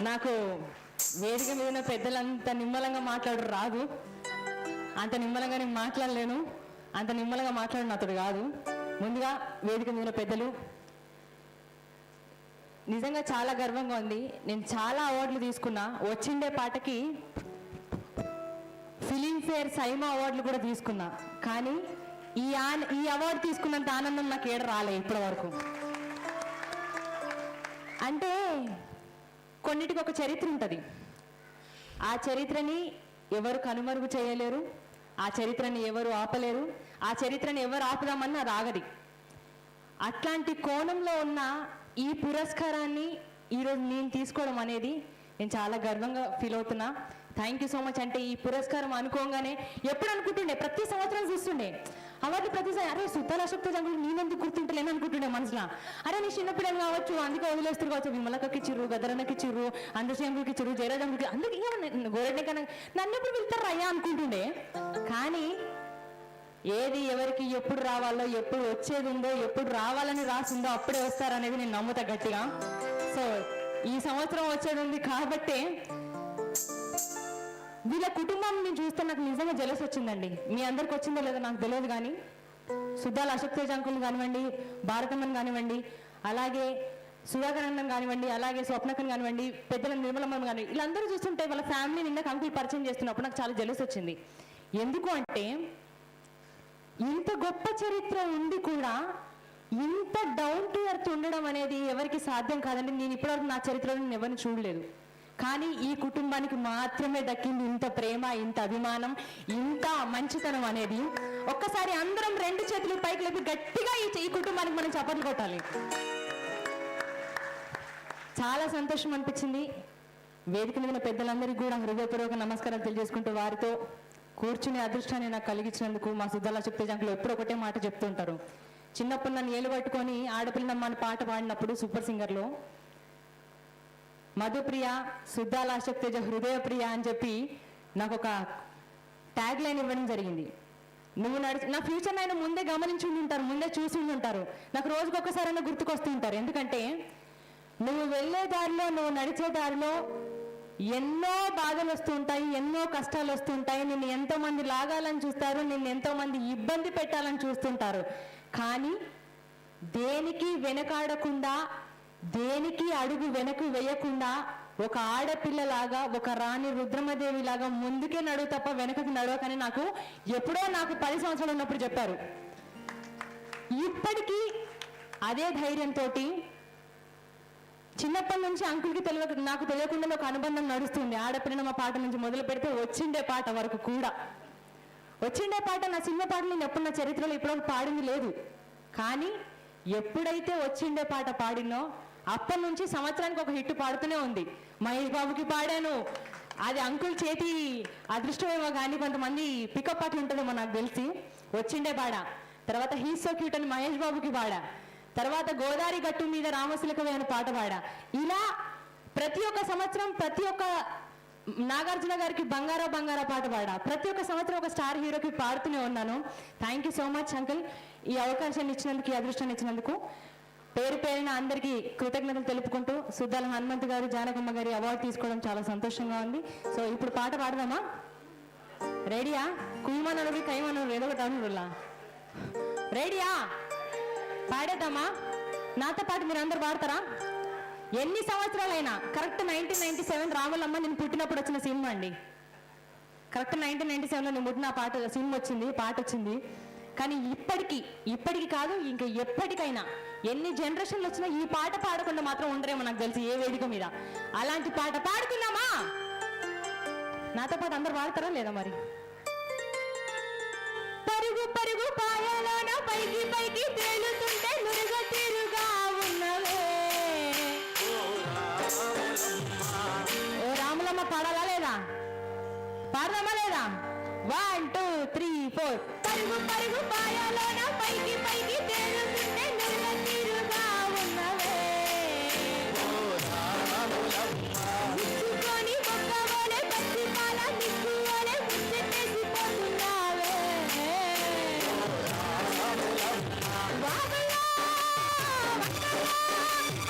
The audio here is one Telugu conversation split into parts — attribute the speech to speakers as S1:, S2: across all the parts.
S1: నాకు వేదిక మీద ఉన్న పెద్దలంత నిమ్మలంగా మాట్లాడరు రాదు, అంత నిమ్మలంగా నేను మాట్లాడలేను, అంత నిమ్మలంగా మాట్లాడిన అతడు కాదు. ముందుగా వేదిక మీద ఉన్న పెద్దలు, నిజంగా చాలా గర్వంగా ఉంది. నేను చాలా అవార్డులు తీసుకున్నా, వచ్చిండే పాటకి ఫిలింఫేర్ సైమా అవార్డులు కూడా తీసుకున్నా, కానీ ఈ అవార్డు తీసుకున్నంత ఆనందం నాకు ఏడ రాలే ఇప్పటి వరకు. అంటే కొన్నిటికి ఒక చరిత్ర ఉంటుంది, ఆ చరిత్రని ఎవరు కనుమరుగు చేయలేరు, ఆ చరిత్రని ఎవరు ఆపలేరు, ఆ చరిత్రని ఎవరు ఆపుదామన్నా రాగది. అట్లాంటి కోణంలో ఉన్న ఈ పురస్కారాన్ని ఈరోజు నేను తీసుకోవడం అనేది నేను చాలా గర్వంగా ఫీల్ అవుతున్నా. Thank you so much. అంటే ఈ పురస్కారం అనుకోగానే ఎప్పుడు అనుకుంటుండే, ప్రతి సంవత్సరం చూస్తుండే అవార్డు, ప్రతిసారి అరే సుద్దాల అశోక్ తేజ అంకుల్ నేనెందుకు గుర్తుంటలేను అనుకుంటుండే మనసులో. అరే నీ చిన్నపిల్లలు కావచ్చు, అందుకే వదిలేస్తారు కావచ్చు, విమలకి ఇచ్చిర్రు, గద్దరన్నకి ఇచ్చిర్రు, అందశ్యాముకి ఇచ్చిర్రు, జయరాజ్ అంకుల్కి, అందుకే గోరెడ్డి కన్నా నన్ను ఎప్పుడు వెళ్తారు అయ్యా అనుకుంటుండే. కానీ ఏది ఎవరికి ఎప్పుడు రావాలో, ఎప్పుడు వచ్చేది ఉందో, ఎప్పుడు రావాలని రాసిందో అప్పుడే వస్తారనేది నేను నమ్ముతా గట్టిగా. సో ఈ సంవత్సరం వచ్చేది ఉంది కాబట్టి వీళ్ళ కుటుంబం నేను చూస్తే నాకు నిజంగా జలస్ వచ్చిందండి. మీ అందరికి వచ్చిందో లేదో నాకు తెలియదు, కానీ సుద్దాల అశోక్ తేజ అంకుల్ కానివ్వండి, భారతమ్మని కానివ్వండి, అలాగే సుధాకరన్నన్ కానివ్వండి, అలాగే స్వప్నకన్ కానివ్వండి, పెద్దల నిర్మలమ్మ కానివ్వండి, వీళ్ళందరూ చూస్తుంటే వాళ్ళ ఫ్యామిలీ నిన్న అంకుల్ పరిచయం చేస్తున్నప్పుడు నాకు చాలా జలస్ వచ్చింది. ఎందుకు అంటే ఇంత గొప్ప చరిత్ర ఉండి కూడా ఇంత డౌన్ టు ఎర్త్ ఉండడం అనేది ఎవరికి సాధ్యం కాదండి. నేను ఇప్పటివరకు నా చరిత్రలో నేను ఎవరిని చూడలేదు, కానీ ఈ కుటుంబానికి మాత్రమే దక్కింది ఇంత ప్రేమ, ఇంత అభిమానం, ఇంత మంచితనం అనేది. ఒక్కసారి అందరం రెండు చేతులు పైకి లేపి గట్టిగా ఈ కుటుంబానికి మనం చప్పట్లు కొట్టాలి. చాలా సంతోషం అనిపించింది. వేదిక మీద పెద్దలందరికీ కూడా హృదయపూర్వక నమస్కారాలు తెలియజేసుకుంటూ వారితో కూర్చునే అదృష్టాన్ని నాకు కలిగించినందుకు మా సుద్దాల అశోక్ తేజ అంకుల్ ఎప్పుడు ఒకటే మాట చెప్తుంటారు. చిన్నప్పుడు నన్ను ఏలు పట్టుకొని ఆడపిల్లమ్మ అని పాట పాడినప్పుడు సూపర్ సింగర్లో మధుప్రియ, సుద్దాల అశోక్ తేజ హృదయప్రియ అని చెప్పి నాకు ఒక ట్యాగ్ లైన్ ఇవ్వడం జరిగింది. నువ్వు నా ఫ్యూచర్ ఆయన ముందే గమనించి ఉంటారు, ముందే చూసి ఉంటారు, నాకు రోజుకొకసారైనా గుర్తుకొస్తూ ఉంటారు. ఎందుకంటే నువ్వు వెళ్ళే దారిలో, నువ్వు నడిచే దారిలో ఎన్నో బాధలు వస్తుంటాయి, ఎన్నో కష్టాలు వస్తుంటాయి, నిన్ను ఎంతో మంది లాగాలని చూస్తారు, నిన్ను ఎంతో మంది ఇబ్బంది పెట్టాలని చూస్తుంటారు, కానీ దేనికి వెనకాడకుండా, దేనికి అడుగు వెనక్కి వేయకుండా ఒక ఆడపిల్లలాగా, ఒక రాణి రుద్రమదేవి లాగా ముందుకే నడువు తప్ప వెనకకి నడవకని నాకు ఎప్పుడో నాకు 10 సంవత్సరాలు ఉన్నప్పుడు చెప్పారు. ఇప్పటికీ అదే ధైర్యంతో చిన్నప్పటి నుంచి అంకుల్కి నాకు తెలియకుండా ఒక అనుబంధం నడుస్తుంది. ఆడపిల్లమ్మ పాట నుంచి మొదలు పెడితే వచ్చిండే పాట వరకు కూడా. వచ్చిండే పాట నా సినిమా పాటలు నేను ఎప్పుడు నా చరిత్రలో ఇప్పటివరకు పాడింది లేదు, కానీ ఎప్పుడైతే వచ్చిండే పాట పాడినో అప్పటి నుంచి సంవత్సరానికి ఒక హిట్ పాడుతూనే ఉంది. మహేష్ బాబుకి పాడాను, అది అంకుల్ చేతి అదృష్టమేమో కానీ కొంతమంది పికప్ పాటలు ఉంటుందేమో నాకు తెలిసి. వచ్చిండే పాడ, తర్వాత హీస్ సో క్యూట్ అని మహేష్ బాబుకి పాడా, తర్వాత గోదావరి గట్టు మీద రామశిలకవే అని పాట పాడా. ఇలా ప్రతి ఒక్క సంవత్సరం ప్రతి ఒక్క నాగార్జున గారికి బంగారా బంగారా పాట పాడా, ప్రతి ఒక్క సంవత్సరం ఒక స్టార్ హీరోకి పాడుతూనే ఉన్నాను. Thank you so much uncle, ఈ అవకాశాన్ని ఇచ్చినందుకు, ఈ అదృష్టాన్ని ఇచ్చినందుకు. పేరు పేరున అందరికీ కృతజ్ఞతలు తెలుపుకుంటూ సుద్దాల హనుమంత్ గారు, జానకమ్మ గారి అవార్డు తీసుకోవడం చాలా సంతోషంగా ఉంది. సో ఇప్పుడు పాట పాడదామా? రెడీయా? కుయ్యమనరు కైమనరు ఏదో ఒకటి అనులా. రెడీయా? పాడేద్దామా? నాతో పాటు మీరు అందరు పాడతారా? ఎన్ని సంవత్సరాలైనా, కరెక్ట్ 1997 రాములమ్మ నేను పుట్టినప్పుడు వచ్చిన సినిమా అండి. కరెక్ట్ 1997లో నేను పుట్టిన సినిమా వచ్చింది, పాట వచ్చింది. కానీ ఇప్పటికి కాదు, ఇంకా ఎప్పటికైనా ఎన్ని జనరేషన్లు వచ్చినా ఈ పాట పాడకుండా మాత్రం ఉండరేమో నాకు తెలిసి ఏ వేదిక మీద. అలాంటి పాట పాడుకుందామా? నాతో పాటు అందరు పాడతారా లేదా మరి? పరుగు పరుగు పాయాలోన పైకి పైకి తేలుతుంటే నురుగ తీరుగా ఉన్నవే. ఓ రాములమ్మ పాడాలా లేదా? పాడదామా లేదా? 1 2 3 4. పరుగు పరుగు పాయాలోన పైకి పైకి తేలుతుంటే నురుగ తీరుగా ఉన్నవే. ముచ్చుకొని బొక్కవోలే పచ్చి పాల నిక్కువోలే ముచ్చెట్టేసి పోతున్నావే. వాగలా వక్కలా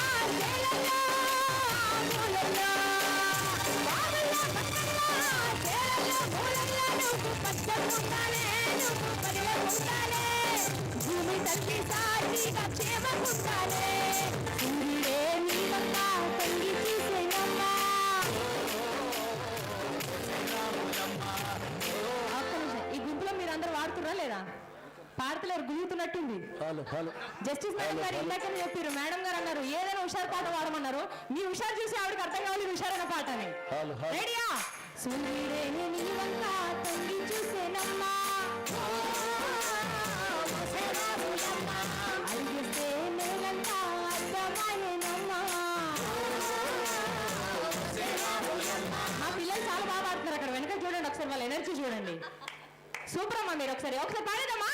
S1: ఆ చేలలా మూలలా ఆడపిల్లలు గుంగుతున్నట్టుంది. జస్టిస్ మేడం గారు ఇందాకనే చెప్పారు, మేడం గారు అన్నారు ఏదైనా హుషారు పాట వాడమన్నారు. మీ హుషారు చూసి ఆవిడకి అర్థం కావాలి హుషారైన పాట అని. రెడీయా? సూర్యుడే నీ వంక తొంగి చూసేనమ్మా, అలిగిస్తే నేలంతా అర్థమాయేనమ్మా. మా పిల్లలు చాలా బాగా పాడుతున్నారు. అక్కడ వెనక చూడండి ఒకసారి, వాళ్ళ ఎనర్జీ చూడండి. సూపర్ అమ్మా. మీరు ఒకసారి పాడేదమ్మా.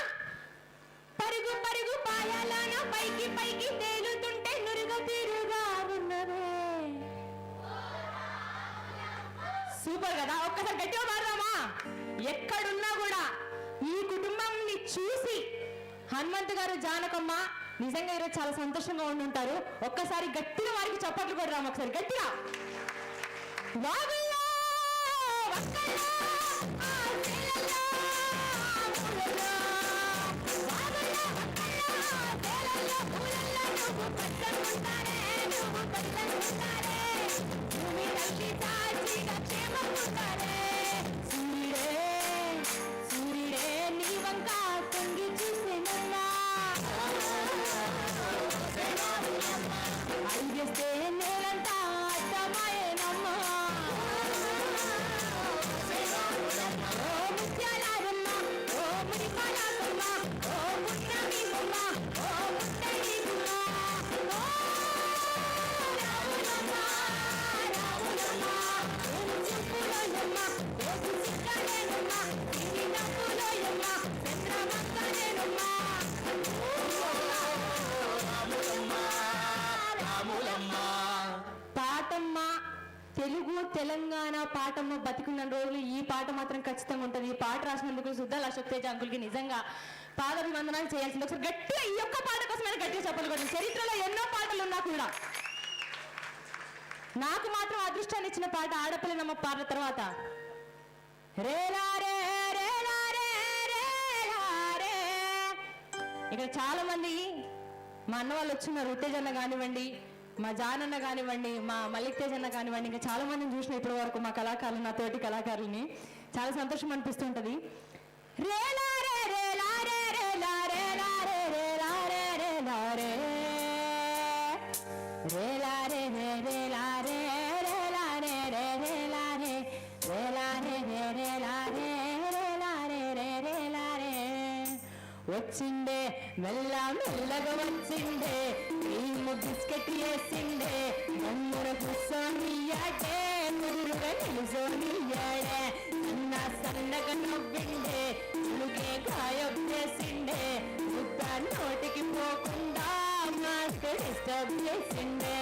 S1: పరుగు పరుగు పాయాలన పైకి పైకి తేలుతుంటే నురుగ తీరుగా ఉన్నదే. సూపర్ కదా. ఒక్కసారి గట్టిగా పాడదామా. ఎక్కడున్నా కూడా ఈ కుటుంబాన్ని చూసి హనుమంత్ గారు, జానకమ్మ నిజంగా ఈరోజు చాలా సంతోషంగా ఉండుంటారు. ఒక్కసారి గట్టిగా వారికి చప్పట్లు కొడదాం. ఒకసారి గట్టిగా. వాగుల్లో వక్కల్లో సూర్యుడే నీ వంక తొంగి చూసేనమ్మా, అలిగేస్తే నేలంతా అర్థమాయేనమ్మా. ఓ ముత్యాలమ్మ, ఓ మురిపాలమ్మ, ఓ ముట్టమి బొమ్మ, ఓ ముట్టడి బొమ్మ, ఓ రావులమ్మ, రావులమ్మ, ఏం చూపులోయమ్మ, ఏసు చిక్కలేనమ్మ, ఇది నవ్వులోయమ్మ, చంద్రమక్కలేనమ్మ. పాటమ్మ, తెలుగు తెలంగాణ పాటమ్మ బతికున్న రోజులు ఈ పాట మాత్రం ఖచ్చితంగా ఉంటుంది. ఈ పాట రాసినందుకు సుద్దాల అశోక్ తేజ అంకుల్కి నిజంగా పాదాభివందనాలు చేయాల్సింది. ఒకసారి గట్టిగా ఈ ఒక్క పాట కోసమైనా గట్టిగా చెప్పలు కొట్టండి. చరిత్రలో ఎన్నో పాటలు ఉన్నా కూడా నాకు మాత్రం అదృష్టాన్ని ఇచ్చిన పాట ఆడపిల్లనమ్మ పాట తర్వాత రేలారే రేలారే రేలారే. ఇక్కడ చాలా మంది మా అన్న వాళ్ళు వచ్చిన రుట్టేజ్ అన్న కానివ్వండి, మా జానన్న కానివ్వండి, మా మల్లిక్ తేజ్ అన్న కానివ్వండి, ఇంకా చాలా మందిని చూసిన ఇప్పటి వరకు మా కళాకారులు, నా తోటి కళాకారులని. చాలా సంతోషం అనిపిస్తుంటది. రేలారే రేలారే రేలారే రేలారే రేలారే రేలారే రేలారే రేలారే రేలారే రేలారే రేలారే రేలారే రేలారే రేలారే. వచ్చిండే మెల్ల మెల్లగా వచ్చిండే, క్రీము బిస్కెట్ వేసిండే, నమ్ముర కూర్చొనియాడే, ముదురుగా నిలుసోనియాడే, చిన్న సన్నగా నవ్విండే, చులుకే గాయం చేసిండే, ముద్ద నోటికి పోకుండా మాస్క్ డిస్టర్బ్ చేసిండే.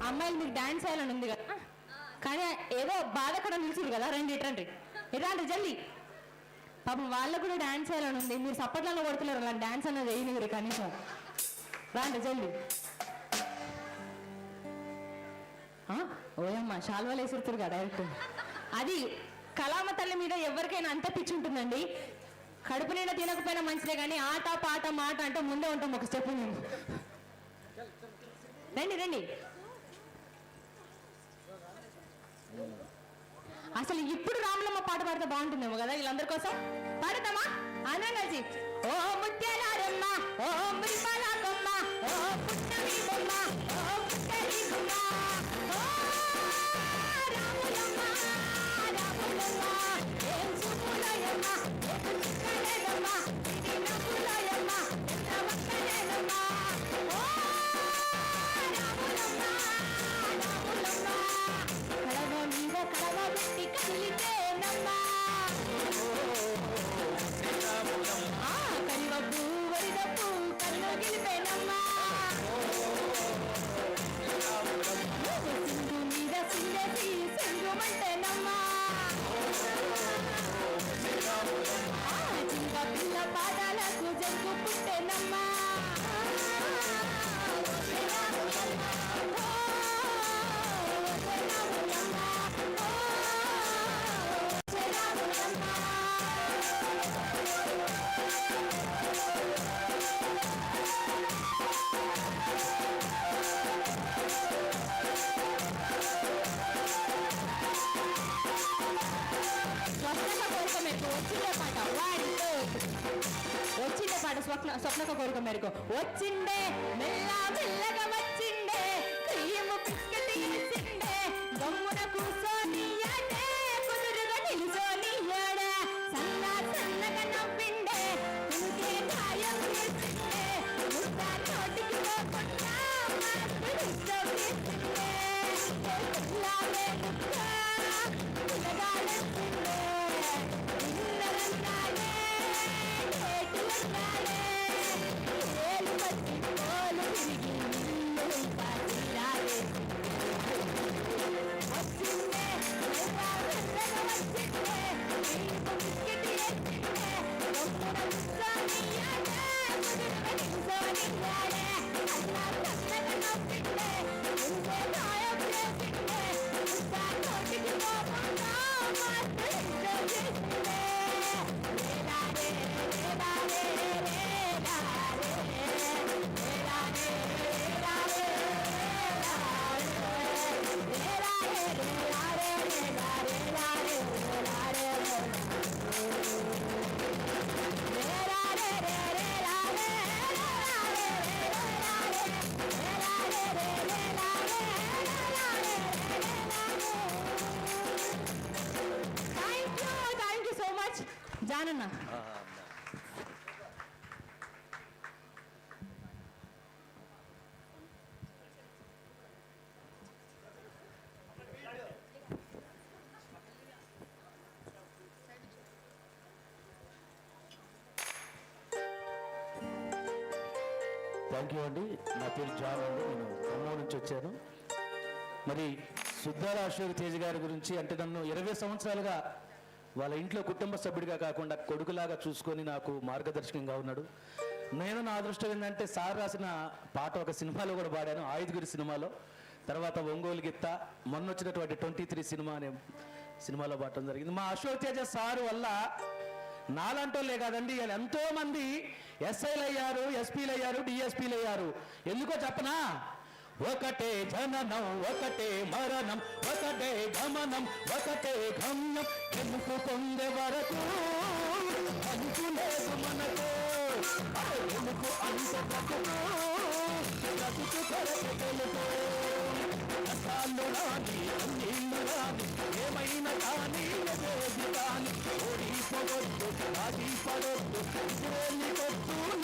S1: అమ్మాయిలు మీకు డాన్స్ చేయాలని ఉంది కదా, కానీ ఏదో బాధ అక్కడ నిలిచారు కదా. రండి ఇట్రండి ఇట్రండి జల్లి. పాపం వాళ్ళకు కూడా డాన్స్ చేయాలని ఉంది. మీరు సప్పట్లలో కొడుతున్నారు, అలా డాన్స్ అన్నది వేయనివ్వరు కనీసం. రాండి జల్లి. ఓయమ్మ శాల్వాలు వేసిరుతారు కదా డైరెక్ట్. అది కళామ తల్లి మీద ఎవరికైనా అంత పిచ్చి ఉంటుందండి. కడుపు నిండా తినకపోయినా మంచిదే, కానీ ఆట పాట మాట అంటే ముందే ఉంటాం ఒక స్టెప్. రండి రండి. అసలు ఇప్పుడు రాములమ్మ పాట పాడితే బాగుంటుందేమో కదా వీళ్ళందరి కోసం. పాడతామా అందరం కలిసి? ఓ ముత్యాలమ్మ, ఓ మురిపాలమ్మ, ఓ పుట్టమి బొమ్మ, ఓ పుట్టడి బొమ్మ, ఓ రాములమ్మ, రాములమ్మ, ఏం చూపులోయమ్మ, ఏం చిక్కలేదమ్మ, ఇది నవ్వులోయమ్మ, చంద్రమక్కలేదమ్మ, ఓ రాములమ్మ, రాములమ్మ, కడవ మీద కడవ పెట్టి కదిలితేనమ్మా, కరివప్పు వరిదప్పు కన్ను గిలిపేనమ్మా, స్వప్నక కోరిక మేరకు వచ్చిండే మెల్ల మెల్లగా వచ్చిండే క్రీము బిస్కెట్ వేసిండే గమ్మున కూర్చొని కుదురుగా నిలుసోని సన్నగా నవ్విండే కునుకే గాయం చేసిండే ముద్ద నోటికి పోకుండా మస్తు డిస్టర్బ్ చేసిండే లావే ముక్క పిల్లగాడేసిండే ఇన్నరన్నాడే ఏటులన్నాడే ఏలు పట్టి పోలు తిరిగి నిన్ను ఇంకా తీరాలే వచ్చిండే మెల్లగా మెల్లగా వచ్చిండే నీకు బిస్కెట్ వేసిండే గమ్మున కూర్చొని కుదురుగా నిలుసోని అన్నా సన్నగా నవ్విండే గుండె గాయం చేసిండే ముద్ద నోటికి పోకుండా మస్తు డిస్టర్బ్ చేసిండే రేలాడే రేలాడే రేలాడే రేలాడే రేలాడే థ్యాంక్ యూ సో మచ్ జానన్న.
S2: థ్యాంక్ యూ అండి. నా పేరు జాన్ అండి, నేను ఖమ్మం నుంచి వచ్చాను. మరి సుద్దాల అశోక్ తేజ్ గారి గురించి అంటే నన్ను 20 సంవత్సరాలుగా వాళ్ళ ఇంట్లో కుటుంబ సభ్యుడిగా కాకుండా కొడుకులాగా చూసుకొని నాకు మార్గదర్శకంగా ఉన్నాడు. నేను నా అదృష్టం ఏంటంటే సార్ రాసిన పాట ఒక సినిమాలో కూడా పాడాను, ఆయుధగిరి సినిమాలో. తర్వాత ఒంగోలు గిత్త, మొన్న వచ్చినటువంటి 23 సినిమా అనే సినిమాలో పాడటం జరిగింది. మా అశోక్ తేజ సార్ వల్ల నాలంటోళ్ళే కాదండి, వీళ్ళు ఎంతో మంది ఎస్ఐలు అయ్యారు, ఎస్పీలు అయ్యారు, డిఎస్పీలు అయ్యారు. ఎందుకో చెప్పనా? ఒకటే జననం, ఒకటే మరణం, ఒకటే గమనం, ఒకటే గమ్యం. ఎందుకు పొందే వరకు అంతు లేదు మనకు, ఎందుకు అంత బ్రతుకు కొరకు తెలుపు. కష్టాలు రాని అన్నీళ్ళు రాని ఏమైనా కానీ ఎదేది కానీ ఓడిపోవద్దు, ఆగిపడొద్దు, కొద్దు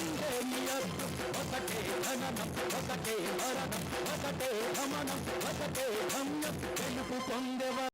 S2: నిందేయద్దు. ఒకటే జననం, ఒకటే మరణం, ఒకటే గమనం, ఒకటే గమ్యం. తెలుపు పొందేవ